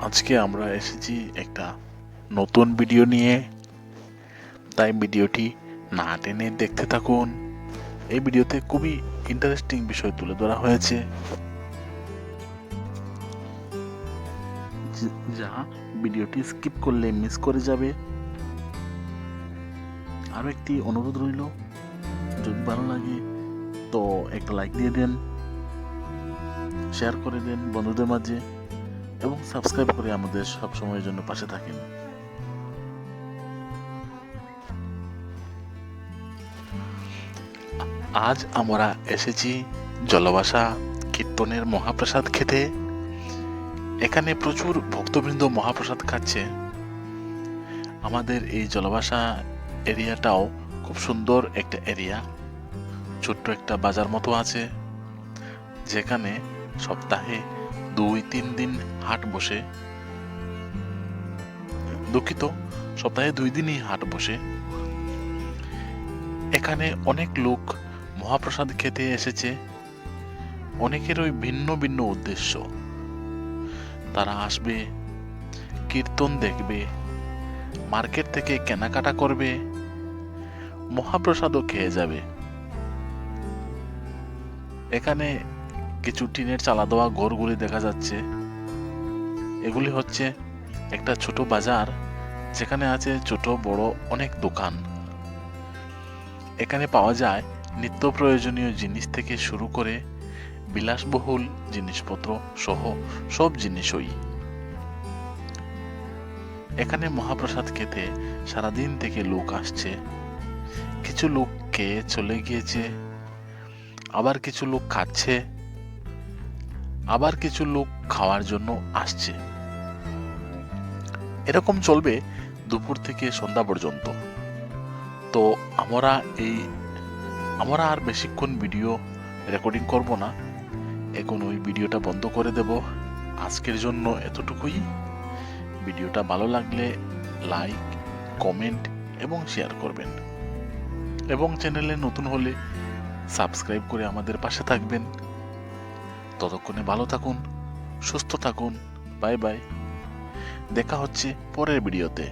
আজকে আমরা এসেছি একটা নতুন ভিডিও নিয়ে, তাই ভিডিওটি না টেনে দেখতে থাকুন। এই ভিডিওতে খুবই ইন্টারেস্টিং বিষয় তুলে ধরা হয়েছে, যা ভিডিওটি স্কিপ করলে মিস করে যাবে। আরও একটি অনুরোধ রইল, যদি ভালো লাগে তো একটা লাইক দিয়ে দেন, শেয়ার করে দেন বন্ধুদের মাঝে এবং সাবস্ক্রাইব করে আমাদের সব সময়ের জন্য পাশে থাকেন। আজ আমরা এসেছি জলবাসা কীর্তনের মহাপ্রসাদ খেতে। এখানে প্রচুর ভক্তবৃন্দ মহাপ্রসাদ খাচ্ছে। আমাদের এই জলবাসা এরিয়াটাও খুব সুন্দর একটা এরিয়া। ছোট্ট একটা বাজার মতো আছে, যেখানে সপ্তাহে 2-3 দিন হাট বসে। দুঃখিত, সপ্তাহে 2 দিনই হাট বসে। এখানে অনেক লোক মহাপ্রসাদ খেতে এসেছে। অনেকেরই ভিন্ন ভিন্ন উদ্দেশ্য। তারা আসবে, কীর্তন দেখবে, মার্কেট থেকে কেনাকাটা করবে, মহাপ্রসাদও খেয়ে যাবে। এখানে কিছু টিনের চালা দেওয়া ঘরগুলি দেখা যাচ্ছে। এগুলি হচ্ছে একটা ছোট বাজার, যেখানে আছে ছোট বড় অনেক দোকান। এখানে পাওয়া যায় নিত্য প্রয়োজনীয় জিনিস থেকে শুরু করে বিলাসবহুল জিনিসপত্র সহ সব জিনিসই। এখানে মহাপ্রসাদ খেতে সারাদিন থেকে লোক আসছে। কিছু লোক খেয়ে চলে গিয়েছে, আবার কিছু লোক খাচ্ছে, আবার কিছু লোক খাওয়ার জন্য আসছে। এরকম চলবে দুপুর থেকে সন্ধ্যা পর্যন্ত। তো আমরা আর বেশিক্ষণ ভিডিও রেকর্ডিং করব না, এখন ওই ভিডিওটা বন্ধ করে দেব। আজকের জন্য এতটুকুই। ভিডিওটা ভালো লাগলে লাইক, কমেন্ট এবং শেয়ার করবেন, এবং চ্যানেলে নতুন হলে সাবস্ক্রাইব করে আমাদের পাশে থাকবেন। ততক্ষণে ভালো থাকুন, সুস্থ থাকুন। Bye bye. দেখা হচ্ছে পরের ভিডিওতে।